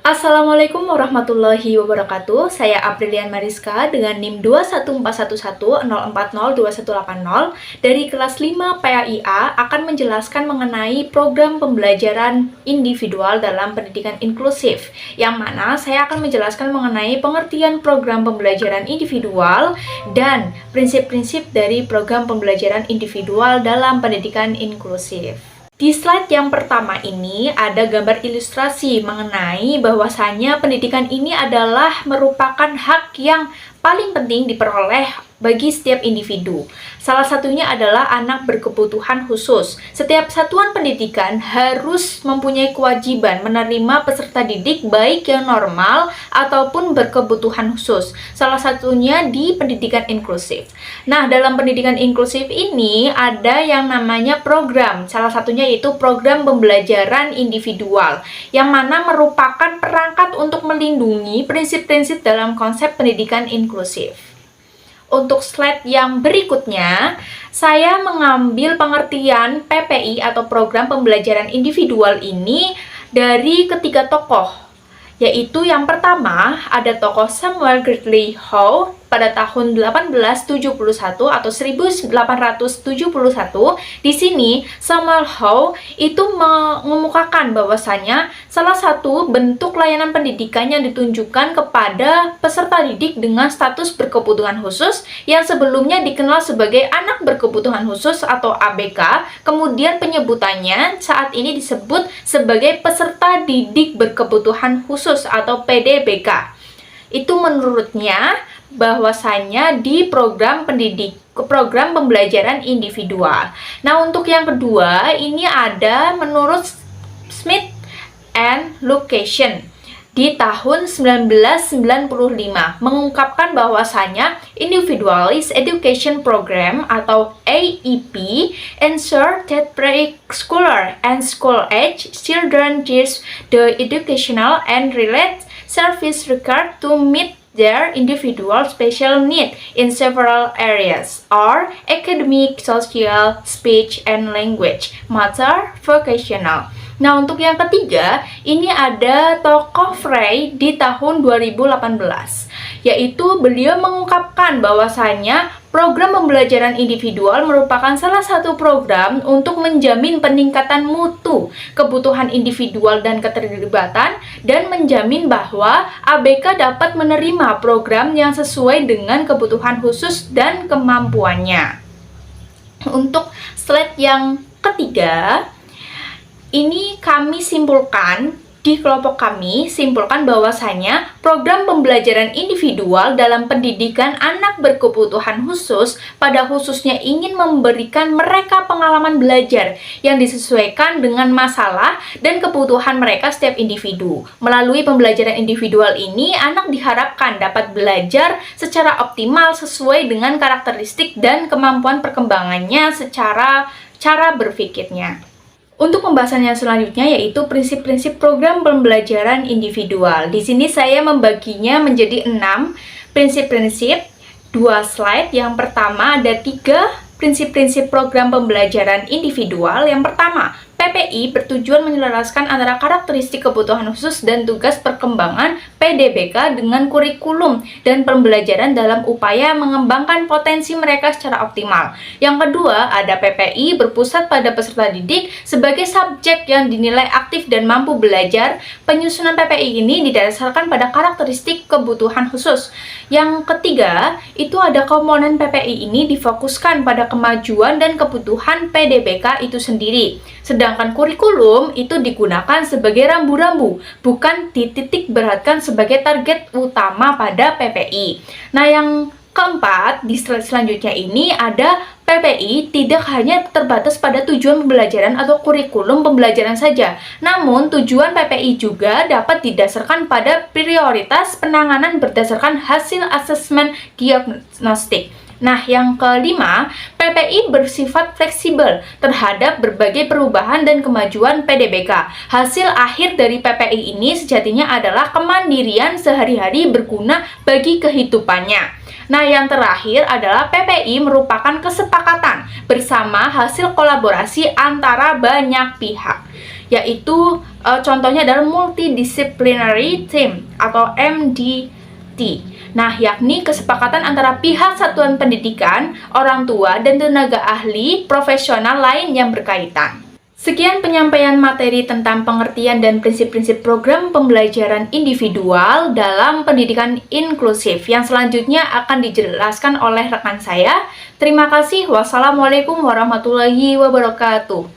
Assalamualaikum warahmatullahi wabarakatuh. Saya Aprilian Mariska dengan NIM 21411040218 dari kelas 5 PAIA akan menjelaskan mengenai program pembelajaran individual dalam pendidikan inklusif, yang mana saya akan menjelaskan mengenai pengertian program pembelajaran individual dan prinsip-prinsip dari program pembelajaran individual dalam pendidikan inklusif. Di slide yang pertama ini ada gambar ilustrasi mengenai bahwasannya pendidikan ini adalah merupakan hak yang paling penting diperoleh bagi setiap individu. Salah satunya adalah anak berkebutuhan khusus. Setiap satuan pendidikan harus mempunyai kewajiban menerima peserta didik baik yang normal ataupun berkebutuhan khusus. Salah satunya di pendidikan inklusif. Nah, dalam pendidikan inklusif ini ada yang namanya program. Salah satunya yaitu program pembelajaran individual, yang mana merupakan perangkat untuk melindungi prinsip-prinsip dalam konsep pendidikan inklusif. Untuk slide yang berikutnya, saya mengambil pengertian PPI atau program pembelajaran individual ini dari ketiga tokoh, yaitu yang pertama ada tokoh Samuel Gregory Howe pada tahun 1871 atau 1871. Di sini Samuel Howe itu mengemukakan bahwasanya salah satu bentuk layanan pendidikan yang ditunjukkan kepada peserta didik dengan status berkebutuhan khusus yang sebelumnya dikenal sebagai anak berkebutuhan khusus atau ABK, kemudian penyebutannya saat ini disebut sebagai peserta didik berkebutuhan khusus atau PDBK. Itu menurutnya bahwasanya di program pembelajaran individual. Nah, untuk yang kedua ini ada menurut Smith and Location di tahun 1995 mengungkapkan bahwasanya Individualized Education Program atau AEP ensure that pre-schooler and school-age children receive the educational and related service required to meet their individual special need in several areas or academic, social, speech, and language, matter, vocational. Nah, untuk yang ketiga, ini ada tokoh Frey di tahun 2018, yaitu beliau mengungkapkan bahwasanya program pembelajaran individual merupakan salah satu program untuk menjamin peningkatan mutu, kebutuhan individual dan keterlibatan, dan menjamin bahwa ABK dapat menerima program yang sesuai dengan kebutuhan khusus dan kemampuannya. Untuk slide yang ketiga, ini kami simpulkan, di kelompok kami simpulkan bahwasanya program pembelajaran individual dalam pendidikan anak berkebutuhan khusus pada khususnya ingin memberikan mereka pengalaman belajar yang disesuaikan dengan masalah dan kebutuhan mereka setiap individu. Melalui pembelajaran individual ini, anak diharapkan dapat belajar secara optimal sesuai dengan karakteristik dan kemampuan perkembangannya secara cara berpikirnya. Untuk pembahasan yang selanjutnya yaitu prinsip-prinsip program pembelajaran individual. Di sini saya membaginya menjadi 6 prinsip-prinsip, 2 slide. Yang pertama ada 3 prinsip-prinsip program pembelajaran individual. Yang pertama, PPI bertujuan menyelaraskan antara karakteristik kebutuhan khusus dan tugas perkembangan PDBK dengan kurikulum dan pembelajaran dalam upaya mengembangkan potensi mereka secara optimal. Yang kedua, ada PPI berpusat pada peserta didik sebagai subjek yang dinilai aktif dan mampu belajar. Penyusunan PPI ini didasarkan pada karakteristik kebutuhan khusus. Yang ketiga, itu ada komponen PPI ini difokuskan pada kemajuan dan kebutuhan PDBK itu sendiri. Sedangkan kurikulum itu digunakan sebagai rambu-rambu, bukan dititik beratkan sebagai target utama pada PPI. Nah, yang keempat, di slide selanjutnya ini ada PPI tidak hanya terbatas pada tujuan pembelajaran atau kurikulum pembelajaran saja, namun tujuan PPI juga dapat didasarkan pada prioritas penanganan berdasarkan hasil asesmen diagnostik. Nah, yang kelima, PPI bersifat fleksibel terhadap berbagai perubahan dan kemajuan PDBK. Hasil akhir dari PPI ini sejatinya adalah kemandirian sehari-hari berguna bagi kehidupannya. Nah, yang terakhir adalah PPI merupakan kesepakatan bersama hasil kolaborasi antara banyak pihak. yaitu contohnya adalah multidisciplinary team atau MDT. Nah, yakni kesepakatan antara pihak satuan pendidikan, orang tua, dan tenaga ahli profesional lain yang berkaitan. Sekian penyampaian materi tentang pengertian dan prinsip-prinsip program pembelajaran individual dalam pendidikan inklusif yang selanjutnya akan dijelaskan oleh rekan saya. Terima kasih. Wassalamualaikum warahmatullahi wabarakatuh.